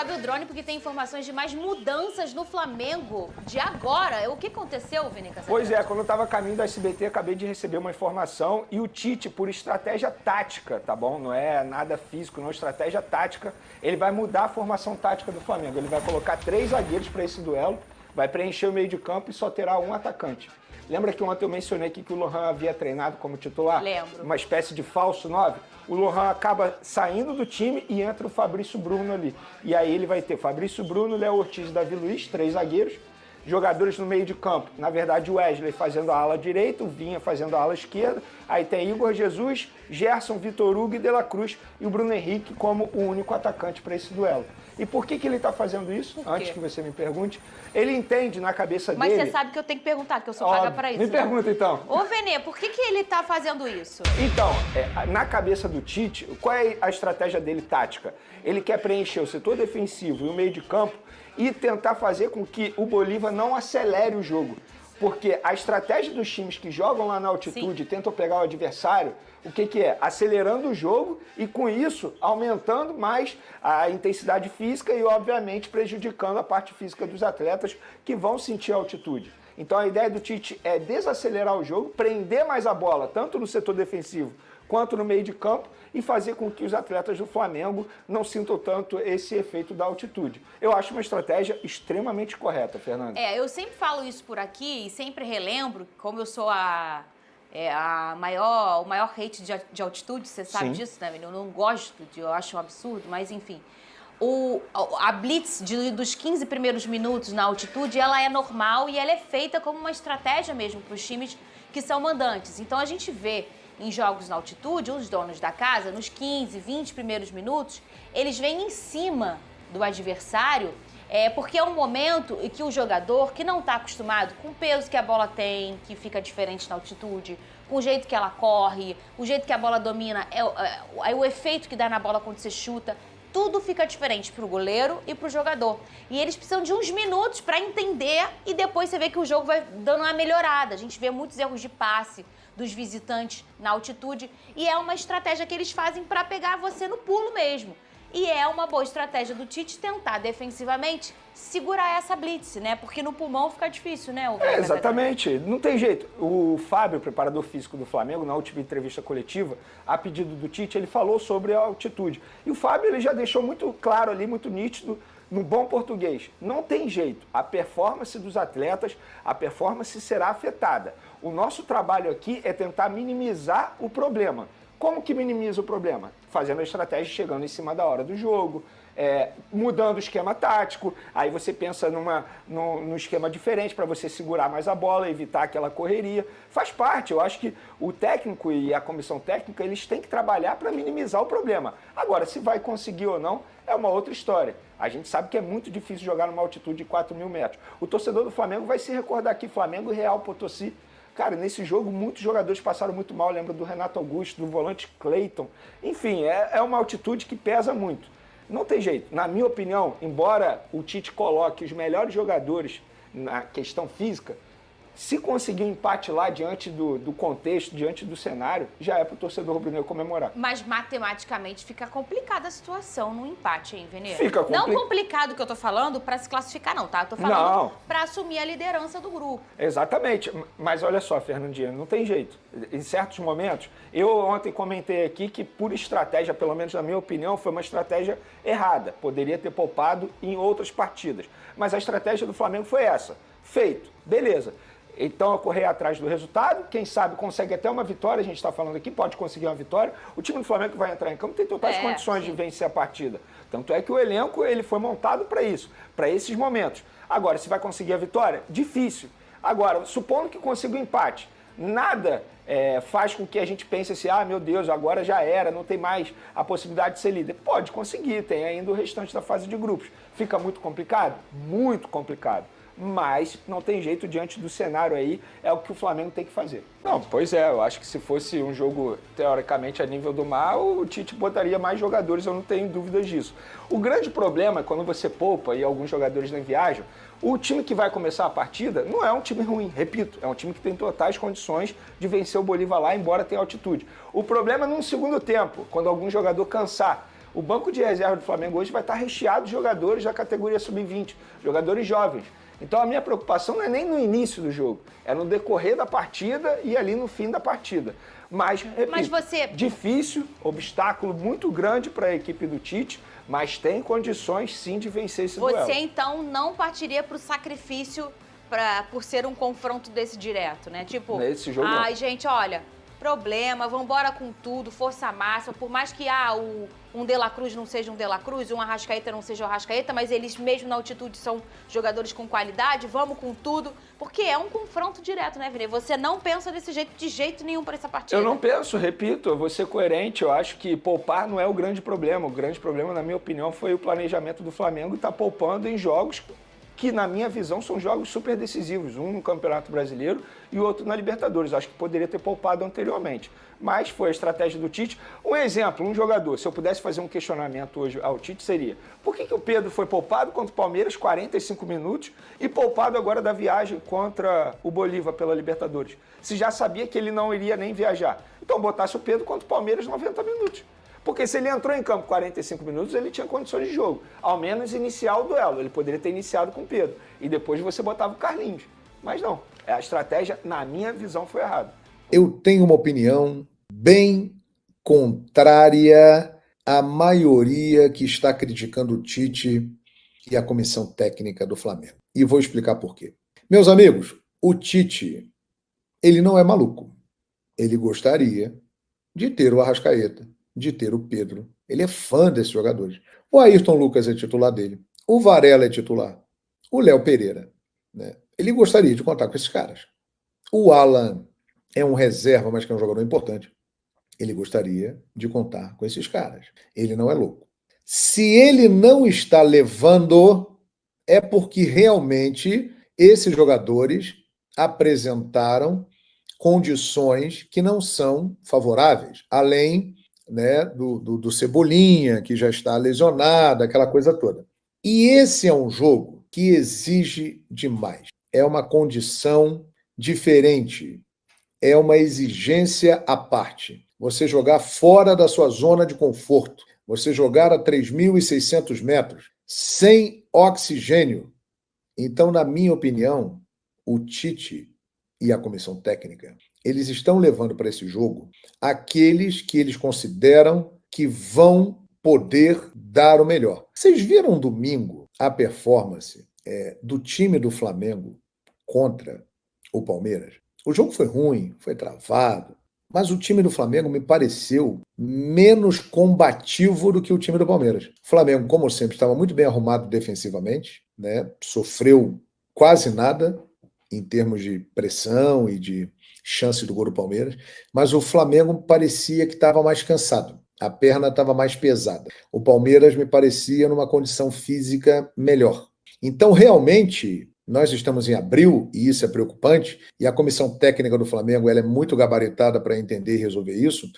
sobe o drone porque tem informações de mais mudanças no Flamengo de agora. O que aconteceu, Vini Casagrande? Pois é, quando eu estava a caminho da SBT, acabei de receber uma informação e o Tite, por estratégia tática, tá bom? Não é nada físico, não, estratégia tática, ele vai mudar a formação tática do Flamengo. Ele vai colocar 3 zagueiros para esse duelo, vai preencher o meio de campo e só terá um atacante. Lembra que ontem eu mencionei aqui que o Lohan havia treinado como titular? Lembro. Uma espécie de falso 9. O Lohan acaba saindo do time e entra o Fabrício Bruno ali. E aí ele vai ter Fabrício Bruno, Léo Ortiz e Davi Luiz, 3 zagueiros. Jogadores no meio de campo, na verdade o Wesley fazendo a ala direita, o Vinha fazendo a ala esquerda, aí tem Igor Jesus, Gerson, Vitor Hugo e De La Cruz e o Bruno Henrique como o único atacante para esse duelo. E por que ele está fazendo isso? Antes que você me pergunte, ele entende na cabeça dele... Mas você sabe que eu tenho que perguntar, que eu sou paga para isso. Me pergunta então. Ô, Vene, por que ele está fazendo isso? Então, na cabeça do Tite, qual é a estratégia dele tática? Ele quer preencher o setor defensivo e o meio de campo e tentar fazer com que o Bolívar não acelere o jogo. Porque a estratégia dos times que jogam lá na altitude, tentam pegar o adversário, o que é? Acelerando o jogo e, com isso, aumentando mais a intensidade física e, obviamente, prejudicando a parte física dos atletas que vão sentir a altitude. Então, a ideia do Tite é desacelerar o jogo, prender mais a bola, tanto no setor defensivo quanto no meio de campo, e fazer com que os atletas do Flamengo não sintam tanto esse efeito da altitude. Eu acho uma estratégia extremamente correta, Fernanda. Eu sempre falo isso por aqui e sempre relembro, como eu sou o maior hate de altitude, você sabe disso, né, menino? Eu não gosto, eu acho um absurdo, mas enfim. A blitz dos 15 primeiros minutos na altitude, ela é normal e ela é feita como uma estratégia mesmo para os times que são mandantes. Então a gente vê em jogos na altitude, os donos da casa, nos 15, 20 primeiros minutos, eles vêm em cima do adversário, porque é um momento em que o jogador que não está acostumado com o peso que a bola tem, que fica diferente na altitude, com o jeito que ela corre, o jeito que a bola domina, o efeito que dá na bola quando você chuta, tudo fica diferente para o goleiro e para o jogador. E eles precisam de uns minutos para entender e depois você vê que o jogo vai dando uma melhorada. A gente vê muitos erros de passe dos visitantes na altitude e é uma estratégia que eles fazem para pegar você no pulo mesmo. E é uma boa estratégia do Tite tentar defensivamente segurar essa blitz, né? Porque no pulmão fica difícil, né? Exatamente, não tem jeito. O Fábio, preparador físico do Flamengo, na última entrevista coletiva, a pedido do Tite, ele falou sobre a altitude. E o Fábio ele já deixou muito claro ali, muito nítido, no bom português. Não tem jeito. A performance dos atletas, a performance será afetada. O nosso trabalho aqui é tentar minimizar o problema. Como que minimiza o problema? Fazendo a estratégia chegando em cima da hora do jogo, mudando o esquema tático, aí você pensa num esquema diferente para você segurar mais a bola, evitar aquela correria. Faz parte, eu acho que o técnico e a comissão técnica, eles têm que trabalhar para minimizar o problema. Agora, se vai conseguir ou não, é uma outra história. A gente sabe que é muito difícil jogar numa altitude de 4.000 metros. O torcedor do Flamengo vai se recordar aqui, Flamengo e Real Potosí. Cara, nesse jogo, muitos jogadores passaram muito mal. Lembro do Renato Augusto, do volante Cleiton. Enfim, é uma altitude que pesa muito. Não tem jeito. Na minha opinião, embora o Tite coloque os melhores jogadores na questão física, se conseguir um empate lá diante do contexto, diante do cenário, já é para o torcedor rubro-negro comemorar. Mas matematicamente fica complicada a situação no empate, hein, Vene? Fica complicado. Não complicado que eu tô falando para se classificar, não, tá? Eu tô falando para assumir a liderança do grupo. Exatamente. Mas olha só, Fernandinha, não tem jeito. Em certos momentos, eu ontem comentei aqui que, por estratégia, pelo menos na minha opinião, foi uma estratégia errada. Poderia ter poupado em outras partidas. Mas a estratégia do Flamengo foi essa. Feito. Beleza. Então, correr atrás do resultado, quem sabe consegue até uma vitória, a gente está falando aqui, pode conseguir uma vitória. O time do Flamengo que vai entrar em campo tem totais condições de vencer a partida. Tanto é que o elenco ele foi montado para isso, para esses momentos. Agora, se vai conseguir a vitória? Difícil. Agora, supondo que consiga o empate, nada faz com que a gente pense assim, meu Deus, agora já era, não tem mais a possibilidade de ser líder. Pode conseguir, tem ainda o restante da fase de grupos. Fica muito complicado? Muito complicado. Mas não tem jeito diante do cenário aí, é o que o Flamengo tem que fazer. Não, pois é, eu acho que se fosse um jogo, teoricamente, a nível do mar, o Tite botaria mais jogadores, eu não tenho dúvidas disso. O grande problema é quando você poupa e alguns jogadores não viajam, o time que vai começar a partida não é um time ruim, repito, é um time que tem totais condições de vencer o Bolívar lá, embora tenha altitude. O problema é no segundo tempo, quando algum jogador cansar. O banco de reserva do Flamengo hoje vai estar recheado de jogadores da categoria sub-20, jogadores jovens. Então a minha preocupação não é nem no início do jogo, é no decorrer da partida e ali no fim da partida. Mas, repito, difícil, obstáculo muito grande para a equipe do Tite, mas tem condições sim de vencer esse duelo. Você então não partiria para o sacrifício por ser um confronto desse direto, né? Tipo, nesse jogo, ai gente, olha, problema, vamos embora com tudo, força máxima, por mais que um De La Cruz não seja um De La Cruz, um Arrascaeta não seja um Arrascaeta, mas eles mesmo na altitude são jogadores com qualidade, vamos com tudo, porque é um confronto direto, né, Vini? Você não pensa desse jeito, de jeito nenhum para essa partida. Eu não penso, repito, eu vou ser coerente, eu acho que poupar não é o grande problema. O grande problema, na minha opinião, foi o planejamento do Flamengo e estar poupando em jogos que, na minha visão, são jogos super decisivos. Um no Campeonato Brasileiro e o outro na Libertadores. Acho que poderia ter poupado anteriormente. Mas foi a estratégia do Tite. Um exemplo, um jogador, se eu pudesse fazer um questionamento hoje ao Tite, seria: por que o Pedro foi poupado contra o Palmeiras 45 minutos e poupado agora da viagem contra o Bolívar pela Libertadores? Se já sabia que ele não iria nem viajar. Então botasse o Pedro contra o Palmeiras 90 minutos. Porque se ele entrou em campo 45 minutos, ele tinha condições de jogo. Ao menos iniciar o duelo. Ele poderia ter iniciado com o Pedro. E depois você botava o Carlinhos. Mas não. A estratégia, na minha visão, foi errada. Eu tenho uma opinião bem contrária à maioria que está criticando o Tite e a comissão técnica do Flamengo. E vou explicar por quê. Meus amigos, o Tite, ele não é maluco. Ele gostaria de ter o Arrascaeta, de ter o Pedro. Ele é fã desses jogadores. O Ayrton Lucas é titular dele. O Varela é titular. O Léo Pereira, né? Ele gostaria de contar com esses caras. O Alan é um reserva, mas que é um jogador importante. Ele gostaria de contar com esses caras. Ele não é louco. Se ele não está levando, é porque realmente esses jogadores apresentaram condições que não são favoráveis. Além, né, do Cebolinha, que já está lesionado, aquela coisa toda. E esse é um jogo que exige demais. É uma condição diferente. É uma exigência à parte. Você jogar fora da sua zona de conforto. Você jogar a 3.600 metros, sem oxigênio. Então, na minha opinião, o Tite e a comissão técnica, eles estão levando para esse jogo aqueles que eles consideram que vão poder dar o melhor. Vocês viram domingo a performance do time do Flamengo contra o Palmeiras? O jogo foi ruim, foi travado, mas o time do Flamengo me pareceu menos combativo do que o time do Palmeiras. O Flamengo, como sempre, estava muito bem arrumado defensivamente, né? Sofreu quase nada em termos de pressão e de chance do gol do Palmeiras, mas o Flamengo parecia que estava mais cansado. A perna estava mais pesada. O Palmeiras me parecia numa condição física melhor. Então, realmente, nós estamos em abril, e isso é preocupante, e a comissão técnica do Flamengo ela é muito gabaritada para entender e resolver isso.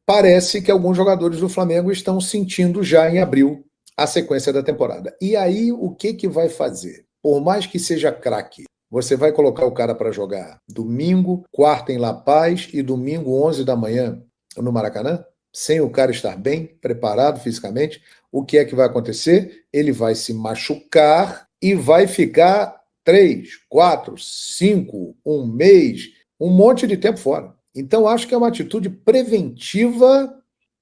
Parece que alguns jogadores do Flamengo estão sentindo já em abril a sequência da temporada. E aí, o que vai fazer? Por mais que seja craque, você vai colocar o cara para jogar domingo, quarta em La Paz e domingo, 11 da manhã, no Maracanã? Sem o cara estar bem, preparado fisicamente, o que é que vai acontecer? Ele vai se machucar e vai ficar 3, 4, 5, um mês, um monte de tempo fora. Então, acho que é uma atitude preventiva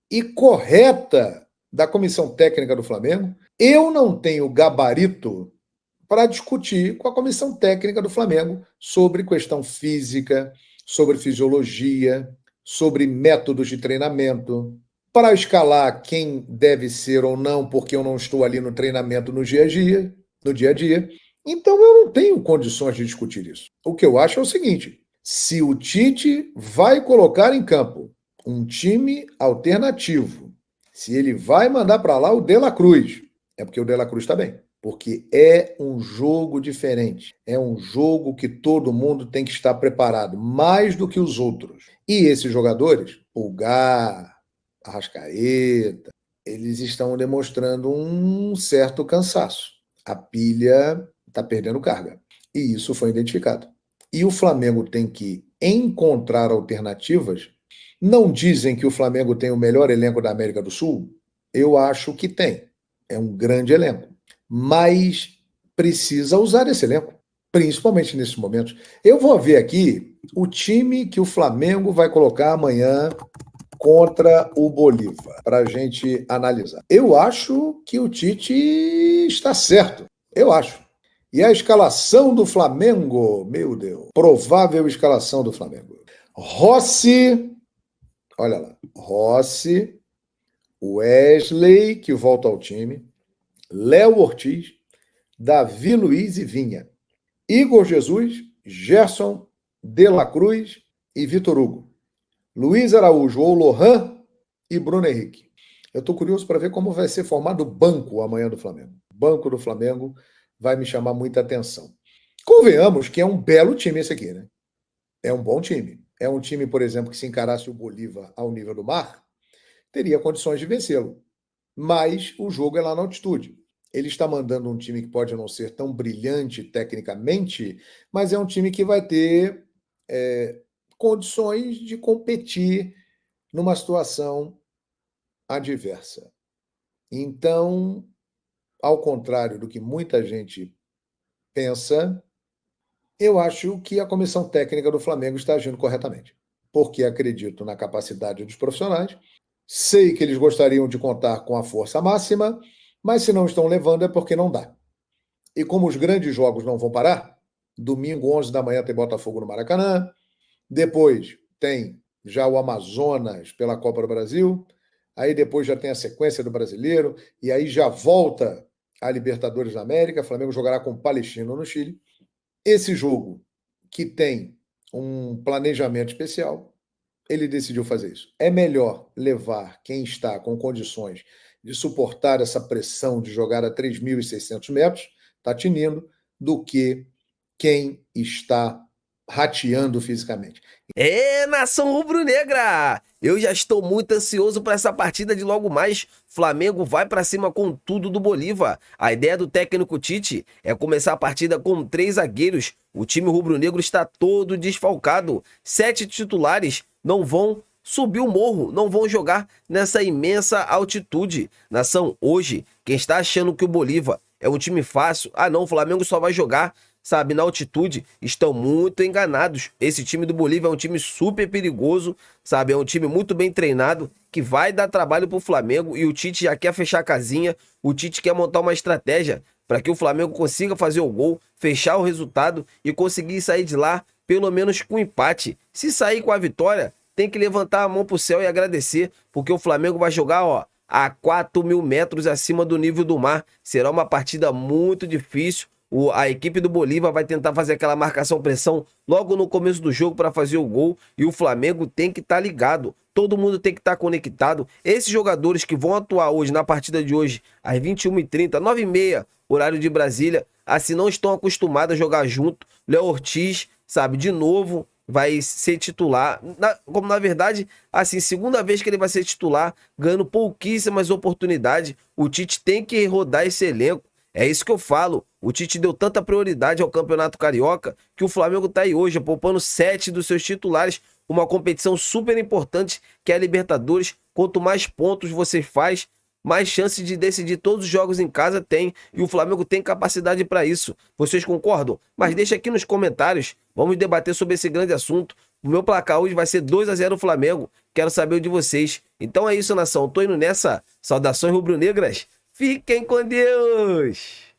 e correta da comissão técnica do Flamengo. Eu não tenho gabarito para discutir com a comissão técnica do Flamengo sobre questão física, sobre fisiologia, sobre métodos de treinamento, para escalar quem deve ser ou não, porque eu não estou ali no treinamento no dia a dia. Então eu não tenho condições de discutir isso. O que eu acho é o seguinte: se o Tite vai colocar em campo um time alternativo, se ele vai mandar para lá o De La Cruz, é porque o De La Cruz está bem. Porque é um jogo diferente. É um jogo que todo mundo tem que estar preparado, mais do que os outros. E esses jogadores, Pulgar, Arrascaeta, eles estão demonstrando um certo cansaço. A pilha está perdendo carga. E isso foi identificado. E o Flamengo tem que encontrar alternativas. Não dizem que o Flamengo tem o melhor elenco da América do Sul? Eu acho que tem. É um grande elenco. Mas precisa usar esse elenco, principalmente nesses momentos. Eu vou ver aqui o time que o Flamengo vai colocar amanhã contra o Bolívar, para a gente analisar. Eu acho que o Tite está certo. Eu acho. E a escalação do Flamengo, meu Deus, provável escalação do Flamengo. Rossi, olha lá, Rossi, Wesley, que volta ao time, Léo Ortiz, Davi Luiz e Vinha, Igor Jesus, Gerson, De La Cruz e Vitor Hugo, Luiz Araújo ou Lohan e Bruno Henrique. Eu estou curioso para ver como vai ser formado o banco amanhã do Flamengo. O banco do Flamengo vai me chamar muita atenção. Convenhamos que é um belo time esse aqui, né? É um bom time. É um time, por exemplo, que se encarasse o Bolívar ao nível do mar, teria condições de vencê-lo. Mas o jogo é lá na altitude. Ele está mandando um time que pode não ser tão brilhante tecnicamente, mas é um time que vai ter condições de competir numa situação adversa. Então, ao contrário do que muita gente pensa, eu acho que a comissão técnica do Flamengo está agindo corretamente, porque acredito na capacidade dos profissionais, sei que eles gostariam de contar com a força máxima, mas se não estão levando é porque não dá. E como os grandes jogos não vão parar, domingo, 11 da manhã, tem Botafogo no Maracanã, depois tem já o Amazonas pela Copa do Brasil, aí depois já tem a sequência do Brasileiro, e aí já volta a Libertadores da América, o Flamengo jogará com o Palestino no Chile. Esse jogo, que tem um planejamento especial, ele decidiu fazer isso. É melhor levar quem está com condições de suportar essa pressão de jogar a 3.600 metros, tá tinindo, do que quem está rateando fisicamente. Nação rubro-negra! Eu já estou muito ansioso para essa partida de logo mais. Flamengo vai para cima com tudo do Bolívar. A ideia do técnico Tite é começar a partida com 3 zagueiros. O time rubro-negro está todo desfalcado. 7 titulares não vão subir o morro, não vão jogar nessa imensa altitude. Nação, hoje, quem está achando que o Bolívar é um time fácil, não, o Flamengo só vai jogar, sabe, na altitude, estão muito enganados. Esse time do Bolívar é um time super perigoso, sabe, é um time muito bem treinado, que vai dar trabalho pro Flamengo, e o Tite já quer fechar a casinha, o Tite quer montar uma estratégia para que o Flamengo consiga fazer o gol, fechar o resultado e conseguir sair de lá, pelo menos com empate. Se sair com a vitória, tem que levantar a mão pro céu e agradecer, porque o Flamengo vai jogar, a 4.000 metros acima do nível do mar. Será uma partida muito difícil. A equipe do Bolívar vai tentar fazer aquela marcação-pressão logo no começo do jogo para fazer o gol, e o Flamengo tem que estar ligado. Todo mundo tem que estar conectado. Esses jogadores que vão atuar hoje, na partida de hoje, às 21h30, 9h30, horário de Brasília, assim, não estão acostumados a jogar junto. Léo Ortiz, sabe, de novo vai ser titular, como na verdade, assim, segunda vez que ele vai ser titular, ganhando pouquíssimas oportunidades. O Tite tem que rodar esse elenco. É isso que eu falo. O Tite deu tanta prioridade ao Campeonato Carioca que o Flamengo tá aí hoje, poupando 7 dos seus titulares, uma competição super importante que é a Libertadores. Quanto mais pontos você faz, mais chance de decidir todos os jogos em casa tem, e o Flamengo tem capacidade para isso. Vocês concordam? Mas deixa aqui nos comentários, vamos debater sobre esse grande assunto. O meu placar hoje vai ser 2-0 Flamengo, quero saber o de vocês. Então é isso, nação, tô indo nessa. Saudações rubro-negras, fiquem com Deus!